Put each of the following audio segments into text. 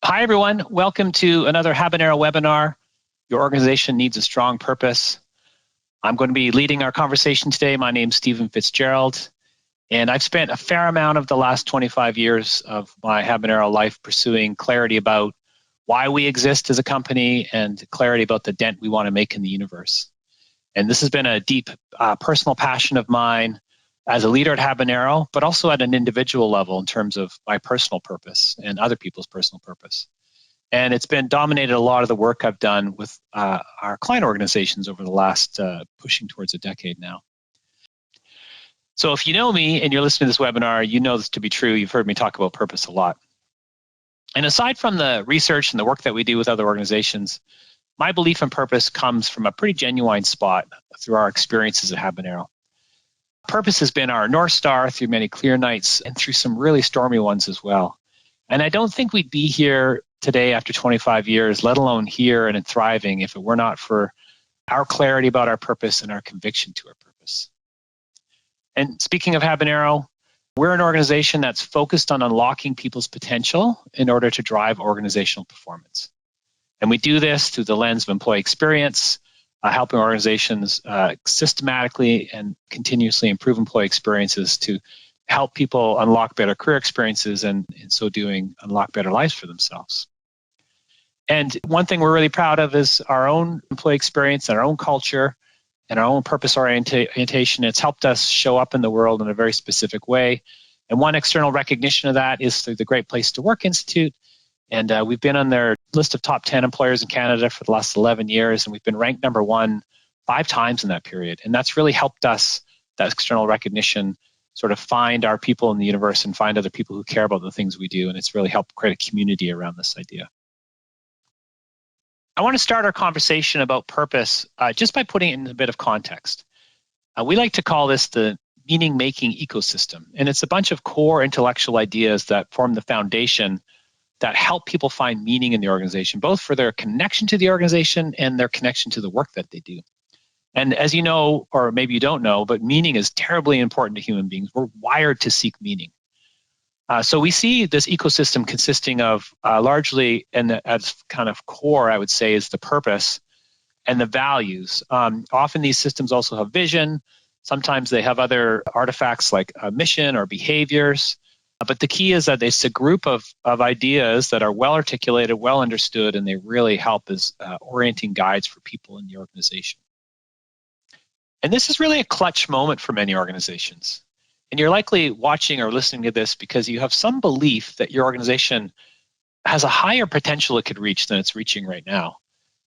Hi, everyone. Welcome to another Habanero webinar. Your organization needs a strong purpose. I'm going to be leading our conversation today. My name's Steven Fitzgerald, and I've spent a fair amount of the last 25 years of my Habanero life pursuing clarity about why we exist as a company and clarity about the dent we want to make in the universe. And this has been a deep personal passion of mine as a leader at Habanero, but also at an individual level in terms of my personal purpose and other people's personal purpose. And it's been dominated a lot of the work I've done with our client organizations over the last pushing towards a decade now. So if you know me and you're listening to this webinar, you know this to be true. You've heard me talk about purpose a lot. And aside from the research and the work that we do with other organizations, my belief in purpose comes from a pretty genuine spot through our experiences at Habanero. Purpose has been our North Star through many clear nights and through some really stormy ones as well. And I don't think we'd be here today after 25 years, let alone here and thriving, if it were not for our clarity about our purpose and our conviction to our purpose. And speaking of Habanero, we're an organization that's focused on unlocking people's potential in order to drive organizational performance. And we do this through the lens of employee experience, helping organizations systematically and continuously improve employee experiences to help people unlock better career experiences and in so doing unlock better lives for themselves. And one thing we're really proud of is our own employee experience and our own culture and our own purpose orientation. It's helped us show up in the world in a very specific way. And one external recognition of that is through the Great Place to Work Institute. And we've been on their list of top 10 employers in Canada for the last 11 years, and we've been ranked number 1 5 times in that period. And that's really helped us, that external recognition, sort of find our people in the universe and find other people who care about the things we do. And it's really helped create a community around this idea. I want to start our conversation about purpose just by putting it in a bit of context. We like to call this the meaning-making ecosystem. And it's a bunch of core intellectual ideas that form the foundation that help people find meaning in the organization, both for their connection to the organization and their connection to the work that they do. And as you know, or maybe you don't know, but meaning is terribly important to human beings. We're wired to seek meaning. So we see this ecosystem consisting of largely, and as kind of core, I would say, is the purpose and the values. Often these systems also have vision. Sometimes they have other artifacts like a mission or behaviors. But the key is that it's a group of ideas that are well articulated, well understood, and they really help as orienting guides for people in the organization. And this is really a clutch moment for many organizations. And you're likely watching or listening to this because you have some belief that your organization has a higher potential it could reach than it's reaching right now,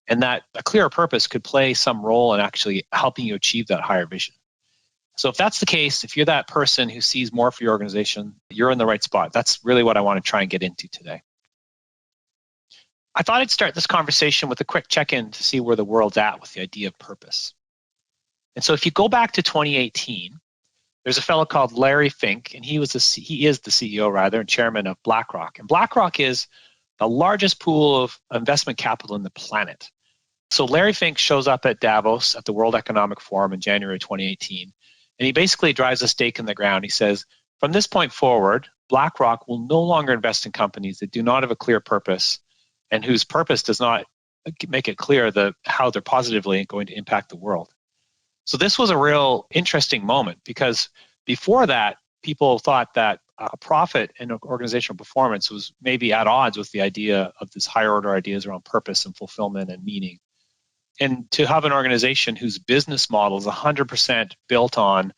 and that a clearer purpose could play some role in actually helping you achieve that higher vision. So if that's the case, if you're that person who sees more for your organization, you're in the right spot. That's really what I want to try and get into today. I thought I'd start this conversation with a quick check-in to see where the world's at with the idea of purpose. And so if you go back to 2018, there's a fellow called Larry Fink, and he is the CEO and chairman of BlackRock. And BlackRock is the largest pool of investment capital in the planet. So Larry Fink shows up at Davos at the World Economic Forum in January 2018. And he basically drives a stake in the ground. He says, from this point forward, BlackRock will no longer invest in companies that do not have a clear purpose and whose purpose does not make it clear how they're positively going to impact the world. So this was a real interesting moment because before that, people thought that a profit and organizational performance was maybe at odds with the idea of this higher order ideas around purpose and fulfillment and meaning. And to have an organization whose business model is 100% built on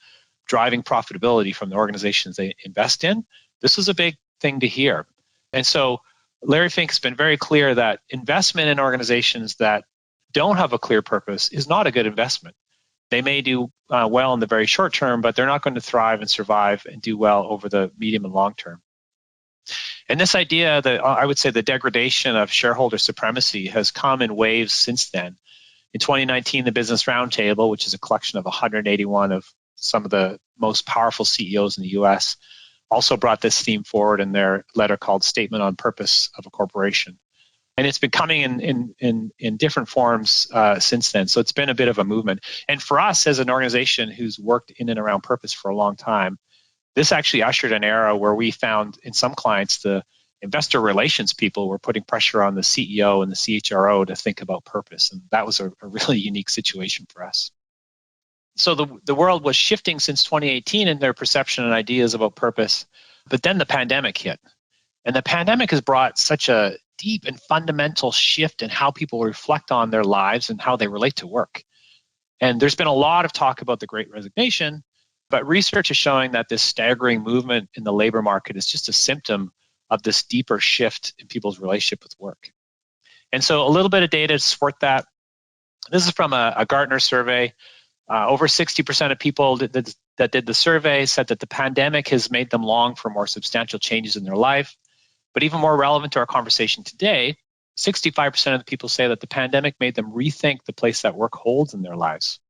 driving profitability from the organizations they invest in, this is a big thing to hear. And so Larry Fink has been very clear that investment in organizations that don't have a clear purpose is not a good investment. They may do well in the very short term, but they're not going to thrive and survive and do well over the medium and long term. And this idea that I would say the degradation of shareholder supremacy has come in waves since then. In 2019, the Business Roundtable, which is a collection of 181 of some of the most powerful CEOs in the US, also brought this theme forward in their letter called Statement on Purpose of a Corporation. And it's been coming in different forms since then. So it's been a bit of a movement. And for us as an organization who's worked in and around purpose for a long time, this actually ushered an era where we found in some clients the investor relations people were putting pressure on the CEO and the CHRO to think about purpose. And that was a really unique situation for us. So the world was shifting since 2018 in their perception and ideas about purpose, but then the pandemic hit. And the pandemic has brought such a deep and fundamental shift in how people reflect on their lives and how they relate to work. And there's been a lot of talk about the Great Resignation, but research is showing that this staggering movement in the labor market is just a symptom of this deeper shift in people's relationship with work. And so a little bit of data to support that. This is from a Gartner survey. Over 60% of people that did the survey said that the pandemic has made them long for more substantial changes in their life. But even more relevant to our conversation today, 65% of the people say that the pandemic made them rethink the place that work holds in their lives.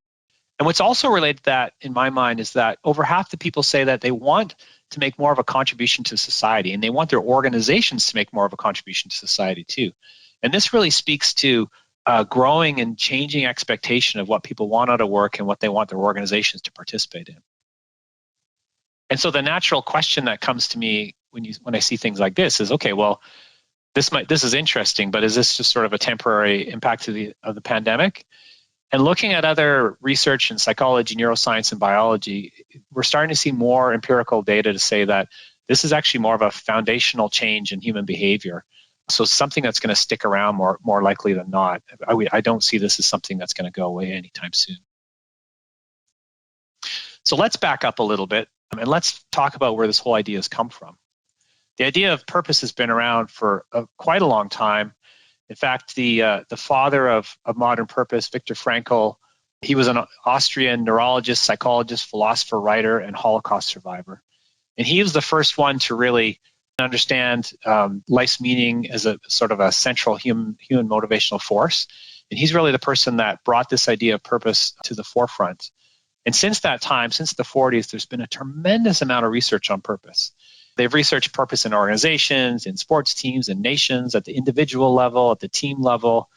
And what's also related to that, in my mind, is that over half the people say that they want to make more of a contribution to society, and they want their organizations to make more of a contribution to society too. And this really speaks to a growing and changing expectation of what people want out of work and what they want their organizations to participate in. And so the natural question that comes to me when I see things like this is, okay, well, this is interesting, but is this just sort of a temporary impact of the pandemic? And looking at other research in psychology, neuroscience, and biology, we're starting to see more empirical data to say that this is actually more of a foundational change in human behavior. So something that's going to stick around more likely than not. I don't see this as something that's going to go away anytime soon. So let's back up a little bit and let's talk about where this whole idea has come from. The idea of purpose has been around for quite a long time. In fact, the father of modern purpose, Viktor Frankl, he was an Austrian neurologist, psychologist, philosopher, writer, and Holocaust survivor. And he was the first one to really understand life's meaning as a sort of a central human motivational force. And he's really the person that brought this idea of purpose to the forefront. And since that time, since the 40s, there's been a tremendous amount of research on purpose. They've researched purpose in organizations, in sports teams, in nations, at the individual level, at the team level.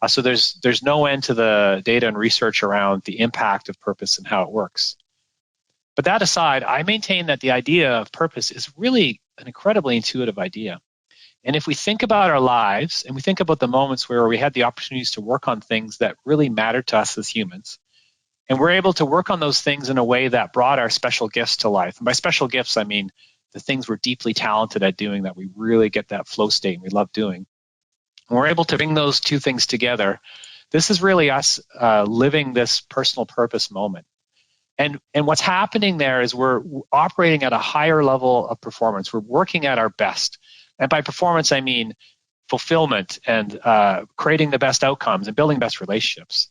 So there's no end to the data and research around the impact of purpose and how it works. But that aside, I maintain that the idea of purpose is really an incredibly intuitive idea. And if we think about our lives and we think about the moments where we had the opportunities to work on things that really matter to us as humans, and we're able to work on those things in a way that brought our special gifts to life. And by special gifts, I mean the things we're deeply talented at doing that we really get that flow state and we love doing. And we're able to bring those two things together. This is really us living this personal purpose moment. And what's happening there is we're operating at a higher level of performance. We're working at our best. And by performance, I mean fulfillment and creating the best outcomes and building best relationships.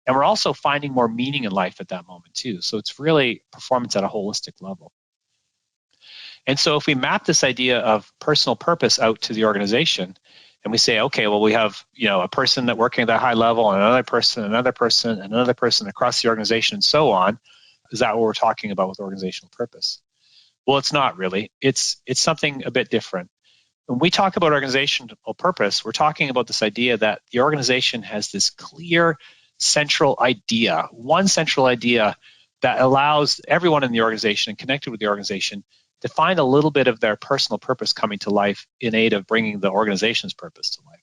And we're also finding more meaning in life at that moment too. So it's really performance at a holistic level. And so if we map this idea of personal purpose out to the organization, and we say, okay, well, we have a person that working at that high level, and another person, and another person across the organization, and so on. Is that what we're talking about with organizational purpose? Well, it's not really. It's something a bit different. When we talk about organizational purpose, we're talking about this idea that the organization has this clear central idea, one central idea that allows everyone in the organization and connected with the organization to find a little bit of their personal purpose coming to life in aid of bringing the organization's purpose to life.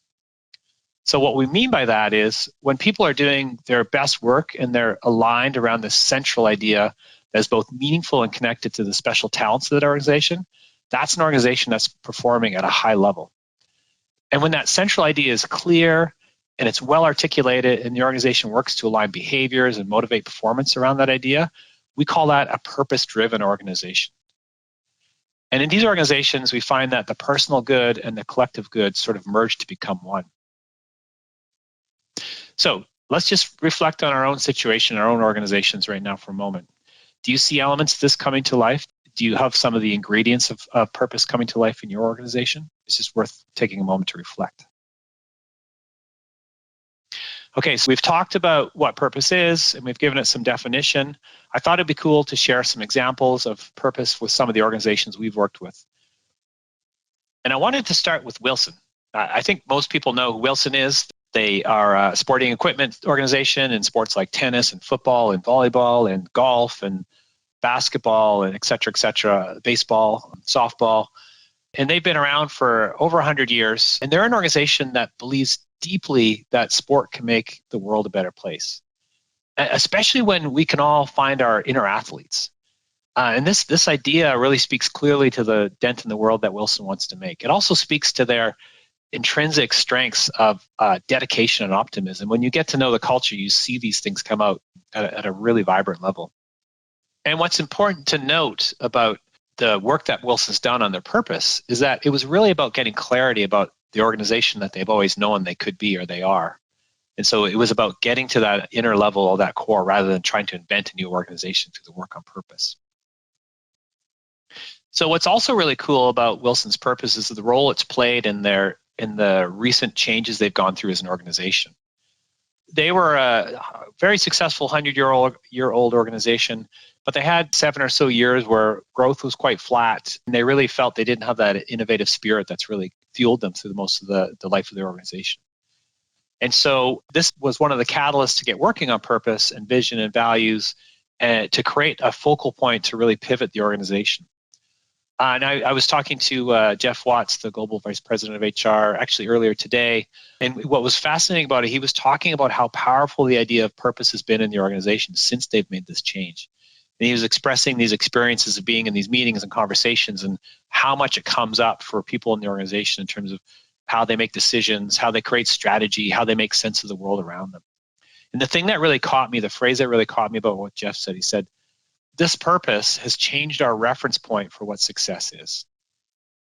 So what we mean by that is when people are doing their best work and they're aligned around this central idea that is both meaningful and connected to the special talents of that organization, that's an organization that's performing at a high level. And when that central idea is clear and it's well articulated and the organization works to align behaviors and motivate performance around that idea, we call that a purpose-driven organization. And in these organizations, we find that the personal good and the collective good sort of merge to become one. So let's just reflect on our own situation, our own organizations right now for a moment. Do you see elements of this coming to life? Do you have some of the ingredients of purpose coming to life in your organization? It's just worth taking a moment to reflect. Okay, so we've talked about what purpose is, and we've given it some definition. I thought it'd be cool to share some examples of purpose with some of the organizations we've worked with. And I wanted to start with Wilson. I think most people know who Wilson is. They are a sporting equipment organization in sports like tennis and football and volleyball and golf and basketball and et cetera, baseball, softball. And they've been around for over 100 years. And they're an organization that believes deeply that sport can make the world a better place, especially when we can all find our inner athletes. And this idea really speaks clearly to the dent in the world that Wilson wants to make. It also speaks to their intrinsic strengths of dedication and optimism. When you get to know the culture, you see these things come out at a really vibrant level. And what's important to note about the work that Wilson's done on their purpose is that it was really about getting clarity about the organization that they've always known they could be or they are. And so it was about getting to that inner level or that core rather than trying to invent a new organization through the work on purpose. So what's also really cool about Wilson's purpose is the role it's played in the recent changes they've gone through as an organization. They were a very successful 100-year-old organization, but they had 7 or so years where growth was quite flat, and they really felt they didn't have that innovative spirit that's really fueled them through most of the life of their organization. And so this was one of the catalysts to get working on purpose and vision and values and to create a focal point to really pivot the organization. And I was talking to Jeff Watts, the Global Vice President of HR, actually earlier today. And what was fascinating about it, he was talking about how powerful the idea of purpose has been in the organization since they've made this change. And he was expressing these experiences of being in these meetings and conversations and how much it comes up for people in the organization in terms of how they make decisions, how they create strategy, how they make sense of the world around them. And the thing that really caught me, the phrase that really caught me about what Jeff said, he said, this purpose has changed our reference point for what success is.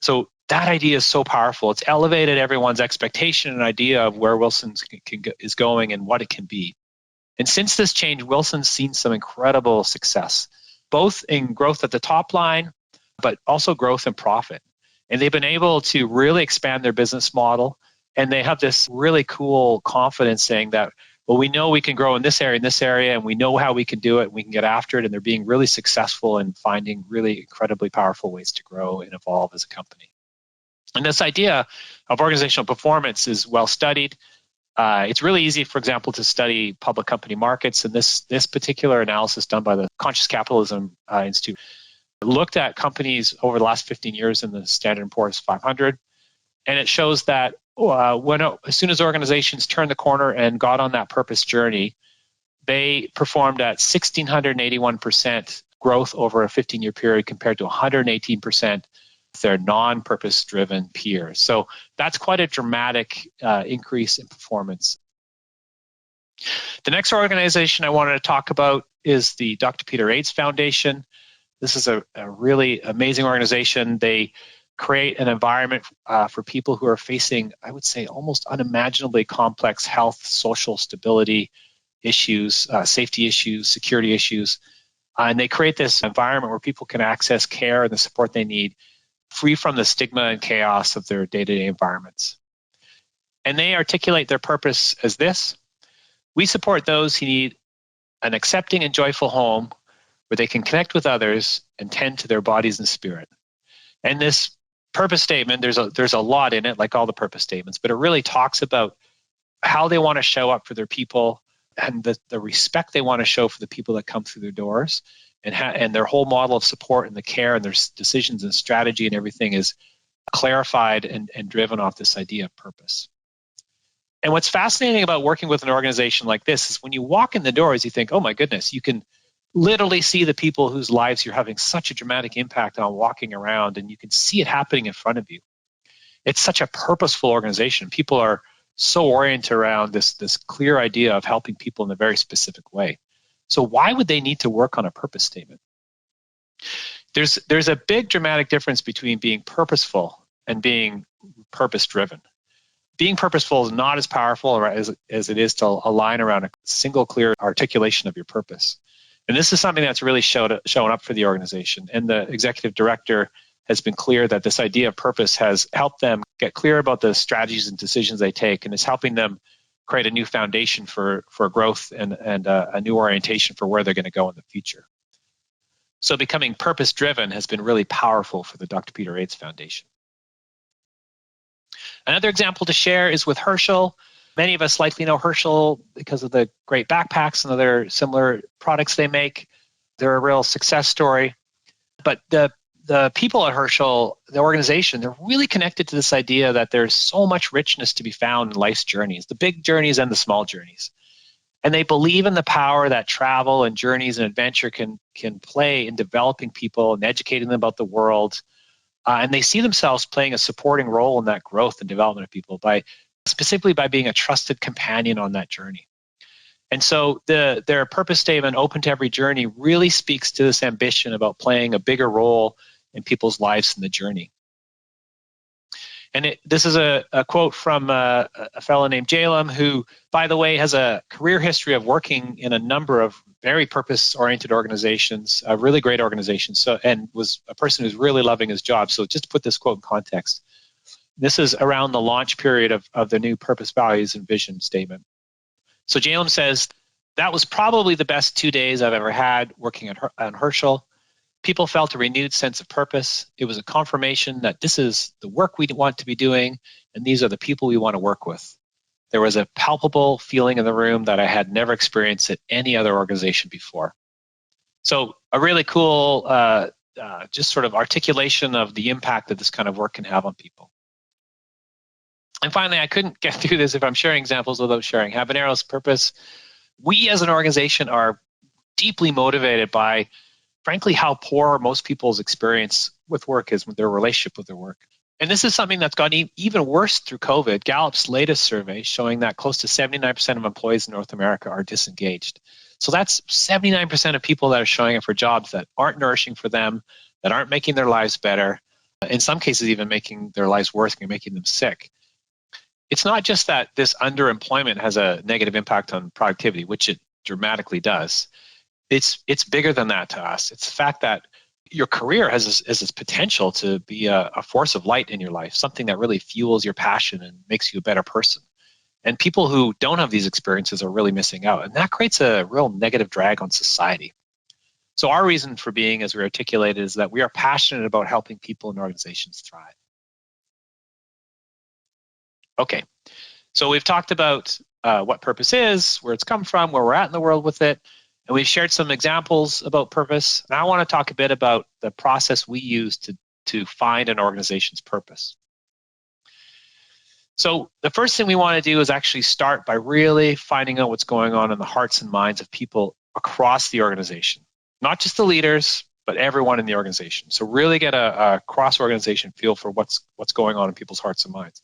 So that idea is so powerful. It's elevated everyone's expectation and idea of where Wilson is going and what it can be. And since this change, Wilson's seen some incredible success, both in growth at the top line, but also growth in profit. And they've been able to really expand their business model. And they have this really cool confidence saying that, well, we know we can grow in this area, and we know how we can do it, and we can get after it. And they're being really successful in finding really incredibly powerful ways to grow and evolve as a company. And this idea of organizational performance is well studied. It's really easy, for example, to study public company markets. And this particular analysis done by the Conscious Capitalism Institute looked at companies over the last 15 years in the Standard & Poor's 500. And it shows that as soon as organizations turned the corner and got on that purpose journey, they performed at 1,681% growth over a 15-year period compared to 118% with their non-purpose-driven peers. So that's quite a dramatic increase in performance. The next organization I wanted to talk about is the Dr. Peter AIDS Foundation. This is a really amazing organization. They create an environment for people who are facing, I would say, almost unimaginably complex health, social stability issues, safety issues, security issues. And they create this environment where people can access care and the support they need, free from the stigma and chaos of their day-to-day environments. And they articulate their purpose as this: we support those who need an accepting and joyful home where they can connect with others and tend to their bodies and spirit. And this purpose statement, there's a lot in it, like all the purpose statements, but it really talks about how they want to show up for their people and the respect they want to show for the people that come through their doors, and their whole model of support and the care and their decisions and strategy and everything is clarified and driven off this idea of purpose. And what's fascinating about working with an organization like this is when you walk in the doors, you think, oh my goodness, you can literally see the people whose lives you're having such a dramatic impact on walking around, and you can see it happening in front of you. It's such a purposeful organization. People are so oriented around this clear idea of helping people in a very specific way. So why would they need to work on a purpose statement? There's a big dramatic difference between being purposeful and being purpose-driven. Being purposeful is not as powerful as it is to align around a single clear articulation of your purpose. And this is something that's really shown up for the organization. And the executive director has been clear that this idea of purpose has helped them get clear about the strategies and decisions they take, and is helping them create a new foundation for growth and a new orientation for where they're going to go in the future. So becoming purpose-driven has been really powerful for the Dr. Peter AIDS Foundation. Another example to share is with Herschel. Many of us likely know Herschel because of the great backpacks and other similar products they make. They're a real success story. But the the people at Herschel, the organization, they're really connected to this idea that there's so much richness to be found in life's journeys, the big journeys and the small journeys. And they believe in the power that travel and journeys and adventure can play in developing people and educating them about the world. And they see themselves playing a supporting role in that growth and development of people specifically by being a trusted companion on that journey. And so their purpose statement, open to every journey, really speaks to this ambition about playing a bigger role in people's lives in the journey. And this is a quote from a fellow named Jalem, who, by the way, has a career history of working in a number of very purpose-oriented organizations, really great organizations, and was a person who's really loving his job. So just to put this quote in context, this is around the launch period of the new purpose, values, and vision statement. So Jalem says, that was probably the best 2 days I've ever had working on Herschel. People felt a renewed sense of purpose. It was a confirmation that this is the work we want to be doing, and these are the people we want to work with. There was a palpable feeling in the room that I had never experienced at any other organization before. So a really cool just sort of articulation of the impact that this kind of work can have on people. And finally, I couldn't get through this if I'm sharing examples without sharing Habanero's purpose. We as an organization are deeply motivated by, frankly, how poor most people's experience with work is, with their relationship with their work. And this is something that's gotten even worse through COVID. Gallup's latest survey showing that close to 79% of employees in North America are disengaged. So that's 79% of people that are showing up for jobs that aren't nourishing for them, that aren't making their lives better, in some cases even making their lives worse and making them sick. It's not just that this underemployment has a negative impact on productivity, which it dramatically does. It's bigger than that to us. It's the fact that your career has this potential to be a force of light in your life, something that really fuels your passion and makes you a better person. And people who don't have these experiences are really missing out. And that creates a real negative drag on society. So our reason for being, as we articulated, is that we are passionate about helping people and organizations thrive. Okay, so we've talked about what purpose is, where it's come from, where we're at in the world with it, and we've shared some examples about purpose. And I want to talk a bit about the process we use to find an organization's purpose. So the first thing we want to do is actually start by really finding out what's going on in the hearts and minds of people across the organization, not just the leaders, but everyone in the organization. So really get a cross-organization feel for what's going on in people's hearts and minds.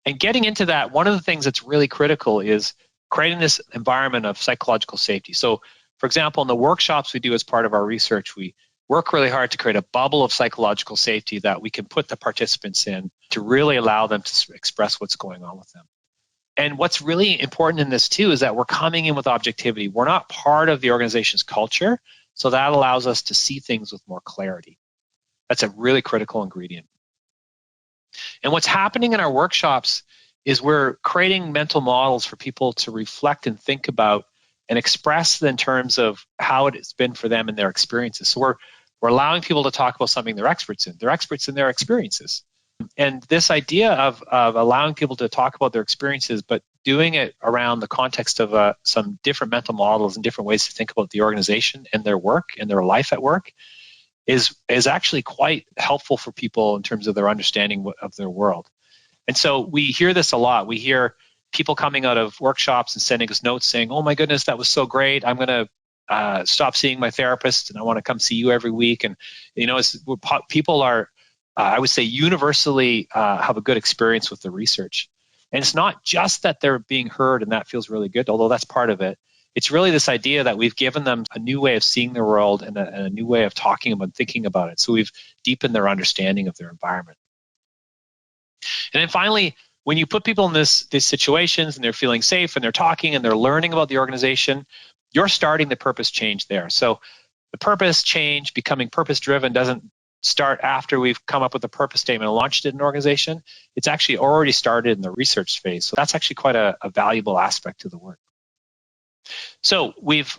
And getting into that, one of the things that's really critical is creating this environment of psychological safety. So, for example, in the workshops we do as part of our research, we work really hard to create a bubble of psychological safety that we can put the participants in to really allow them to express what's going on with them. And what's really important in this too is that we're coming in with objectivity. We're not part of the organization's culture, so that allows us to see things with more clarity. That's a really critical ingredient. And what's happening in our workshops is we're creating mental models for people to reflect and think about and express in terms of how it has been for them and their experiences. So we're allowing people to talk about something they're experts in. They're experts in their experiences. And this idea of allowing people to talk about their experiences, but doing it around the context of some different mental models and different ways to think about the organization and their work and their life at work is actually quite helpful for people in terms of their understanding of their world. And so we hear this a lot. We hear people coming out of workshops and sending us notes saying, oh my goodness, that was so great. I'm going to stop seeing my therapist and I want to come see you every week. And, you know, people are, I would say, universally have a good experience with the research. And it's not just that they're being heard and that feels really good, although that's part of it. It's really this idea that we've given them a new way of seeing the world and a new way of talking about and thinking about it. So we've deepened their understanding of their environment. And then finally, when you put people in these situations and they're feeling safe and they're talking and they're learning about the organization, you're starting the purpose change there. So the purpose change, becoming purpose-driven, doesn't start after we've come up with a purpose statement and launched it in an organization. It's actually already started in the research phase. So that's actually quite a valuable aspect to the work. So we've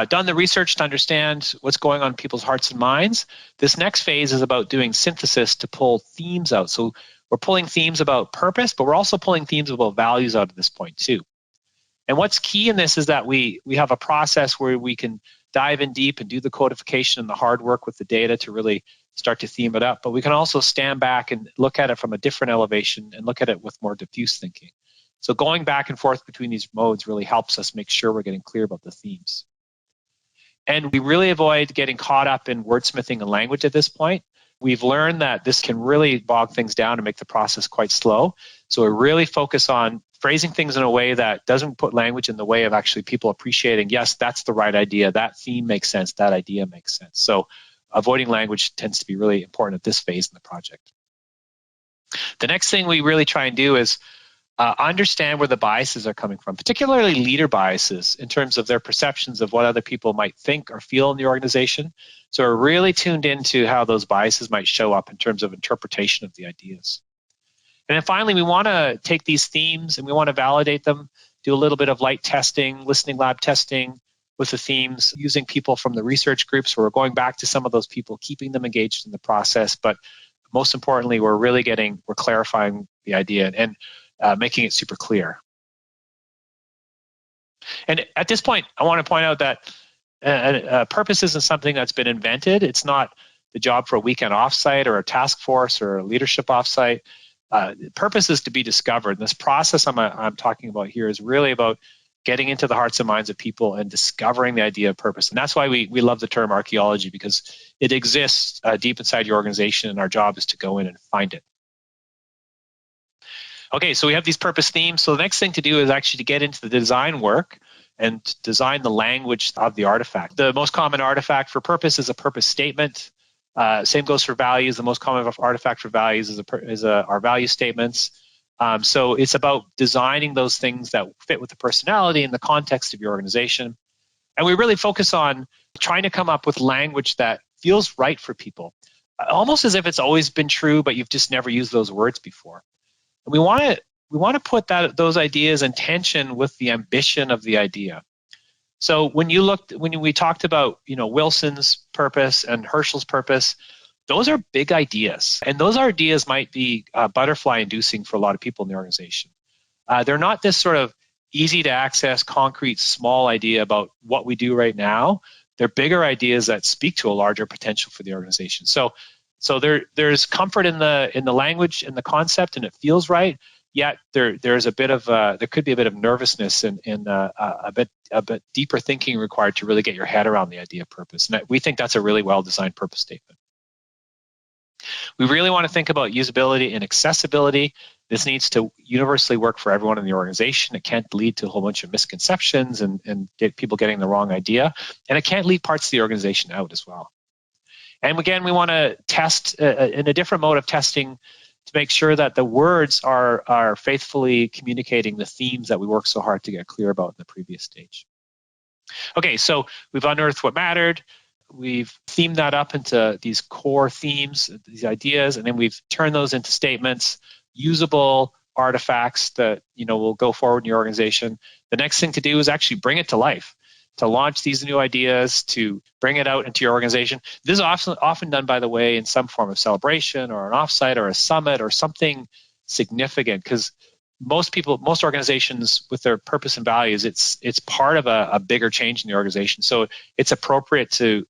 done the research to understand what's going on in people's hearts and minds. This next phase is about doing synthesis to pull themes out. So we're pulling themes about purpose, but we're also pulling themes about values out at this point too. And what's key in this is that we have a process where we can dive in deep and do the codification and the hard work with the data to really start to theme it up. But we can also stand back and look at it from a different elevation and look at it with more diffuse thinking. So going back and forth between these modes really helps us make sure we're getting clear about the themes. And we really avoid getting caught up in wordsmithing and language at this point. We've learned that this can really bog things down and make the process quite slow. So we really focus on phrasing things in a way that doesn't put language in the way of actually people appreciating, yes, that's the right idea, that theme makes sense, that idea makes sense. So avoiding language tends to be really important at this phase in the project. The next thing we really try and do is understand where the biases are coming from, particularly leader biases in terms of their perceptions of what other people might think or feel in the organization. So we're really tuned into how those biases might show up in terms of interpretation of the ideas. And then finally, we want to take these themes and we want to validate them, do a little bit of light testing, listening lab testing with the themes, using people from the research groups where we're going back to some of those people, keeping them engaged in the process. But most importantly, we're clarifying the idea and making it super clear. And at this point, I want to point out that purpose isn't something that's been invented. It's not the job for a weekend offsite or a task force or a leadership offsite. Purpose is to be discovered. And this process I'm talking about here is really about getting into the hearts and minds of people and discovering the idea of purpose. And that's why we love the term archaeology, because it exists deep inside your organization, and our job is to go in and find it. Okay, so we have these purpose themes. So the next thing to do is actually to get into the design work and design the language of the artifact. The most common artifact for purpose is a purpose statement. Same goes for values. The most common artifact for values is our value statements. So it's about designing those things that fit with the personality and the context of your organization. And we really focus on trying to come up with language that feels right for people, almost as if it's always been true, but you've just never used those words before. And we want to put those ideas in tension with the ambition of the idea. So when we talked about Wilson's purpose and Herschel's purpose, those are big ideas, and those ideas might be butterfly-inducing for a lot of people in the organization. They're not this sort of easy to access, concrete, small idea about what we do right now. They're bigger ideas that speak to a larger potential for the organization. So there's comfort in the language and the concept, and it feels right. Yet there's a bit of there could be a bit of nervousness and a bit deeper thinking required to really get your head around the idea of purpose. And we think that's a really well-designed purpose statement. We really want to think about usability and accessibility. This needs to universally work for everyone in the organization. It can't lead to a whole bunch of misconceptions and get people getting the wrong idea. And it can't leave parts of the organization out as well. And again, we want to test in a different mode of testing to make sure that the words are faithfully communicating the themes that we worked so hard to get clear about in the previous stage. Okay, so we've unearthed what mattered. We've themed that up into these core themes, these ideas, and then we've turned those into statements, usable artifacts that will go forward in your organization. The next thing to do is actually bring it to life, to launch these new ideas, to bring it out into your organization. This is often done, by the way, in some form of celebration or an offsite or a summit or something significant, because most organizations with their purpose and values, it's part of a bigger change in the organization. So it's appropriate to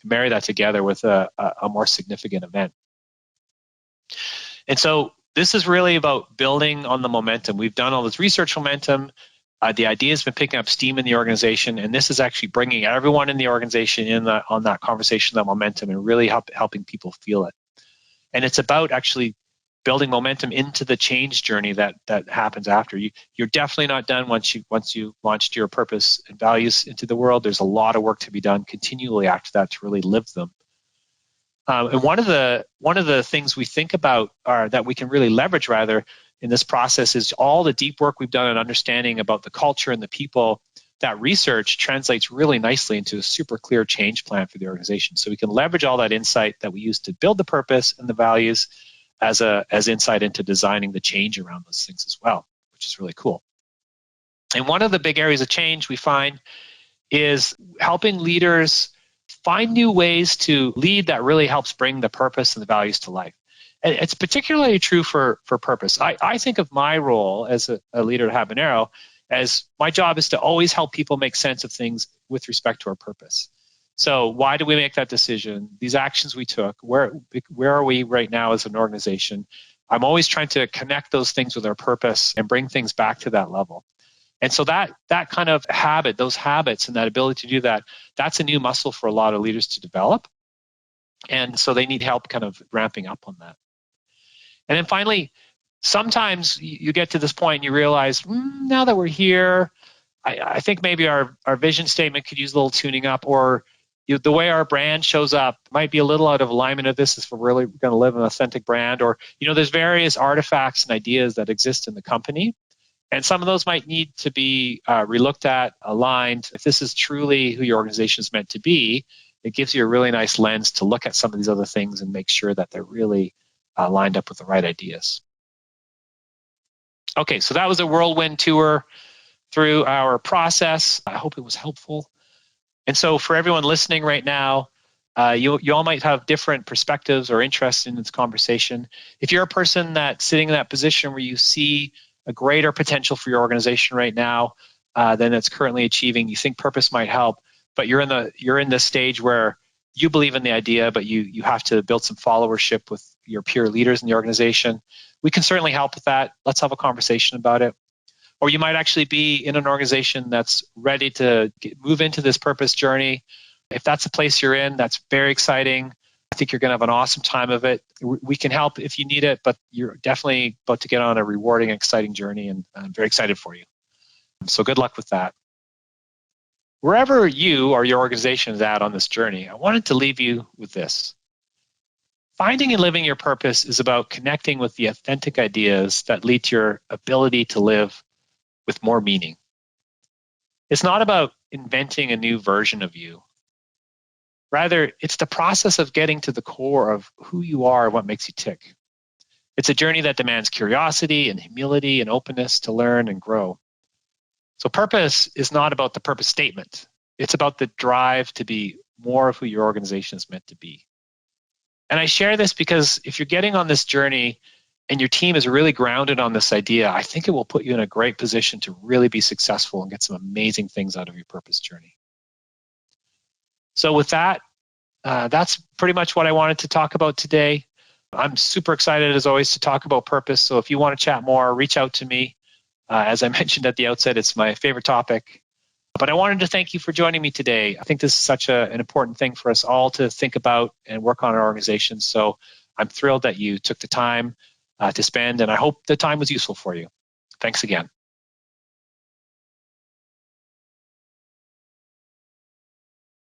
marry that together with a more significant event. And so this is really about building on the momentum. We've done all this research momentum. The idea has been picking up steam in the organization, and this is actually bringing everyone in the organization on that conversation, that momentum, and really helping people feel it. And it's about actually building momentum into the change journey that happens after. You're definitely not done once you launched your purpose and values into the world. There's a lot of work to be done continually after that to really live them. And one of the things we think about that we can really leverage rather in this process is all the deep work we've done in understanding about the culture and the people. That research translates really nicely into a super clear change plan for the organization. So we can leverage all that insight that we use to build the purpose and the values as insight into designing the change around those things as well, which is really cool. And one of the big areas of change we find is helping leaders find new ways to lead that really helps bring the purpose and the values to life. And it's particularly true for purpose. I think of my role as a leader at Habanero as my job is to always help people make sense of things with respect to our purpose. So why did we make that decision? These actions we took, where are we right now as an organization? I'm always trying to connect those things with our purpose and bring things back to that level. And so that kind of habit, those habits and that ability to do that, that's a new muscle for a lot of leaders to develop. And so they need help kind of ramping up on that. And then finally, sometimes you get to this point and you realize, now that we're here, I think maybe our vision statement could use a little tuning up, or the way our brand shows up might be a little out of alignment of this if we're really going to live an authentic brand. Or, there's various artifacts and ideas that exist in the company. And some of those might need to be relooked at, aligned. If this is truly who your organization is meant to be, it gives you a really nice lens to look at some of these other things and make sure that they're really lined up with the right ideas. Okay, so that was a whirlwind tour through our process. I hope it was helpful. And so for everyone listening right now, you all might have different perspectives or interests in this conversation. If you're a person that's sitting in that position where you see a greater potential for your organization right now than it's currently achieving, you think purpose might help, but you're in the stage where you believe in the idea, but you have to build some followership with your peer leaders in the organization, we can certainly help with that. Let's have a conversation about it. Or you might actually be in an organization that's ready to move into this purpose journey. If that's the place you're in, that's very exciting. I think you're going to have an awesome time of it. We can help if you need it, but you're definitely about to get on a rewarding, exciting journey, and I'm very excited for you. So good luck with that. Wherever you or your organization is at on this journey, I wanted to leave you with this. Finding and living your purpose is about connecting with the authentic ideas that lead to your ability to live with more meaning. It's not about inventing a new version of you. Rather, it's the process of getting to the core of who you are and what makes you tick. It's a journey that demands curiosity and humility and openness to learn and grow. So purpose is not about the purpose statement. It's about the drive to be more of who your organization is meant to be. And I share this because if you're getting on this journey and your team is really grounded on this idea, I think it will put you in a great position to really be successful and get some amazing things out of your purpose journey. So with that, that's pretty much what I wanted to talk about today. I'm super excited, as always, to talk about purpose. So if you want to chat more, reach out to me. As I mentioned at the outset, it's my favorite topic. But I wanted to thank you for joining me today. I think this is such an important thing for us all to think about and work on in our organizations. So I'm thrilled that you took the time to spend, and I hope the time was useful for you. Thanks again.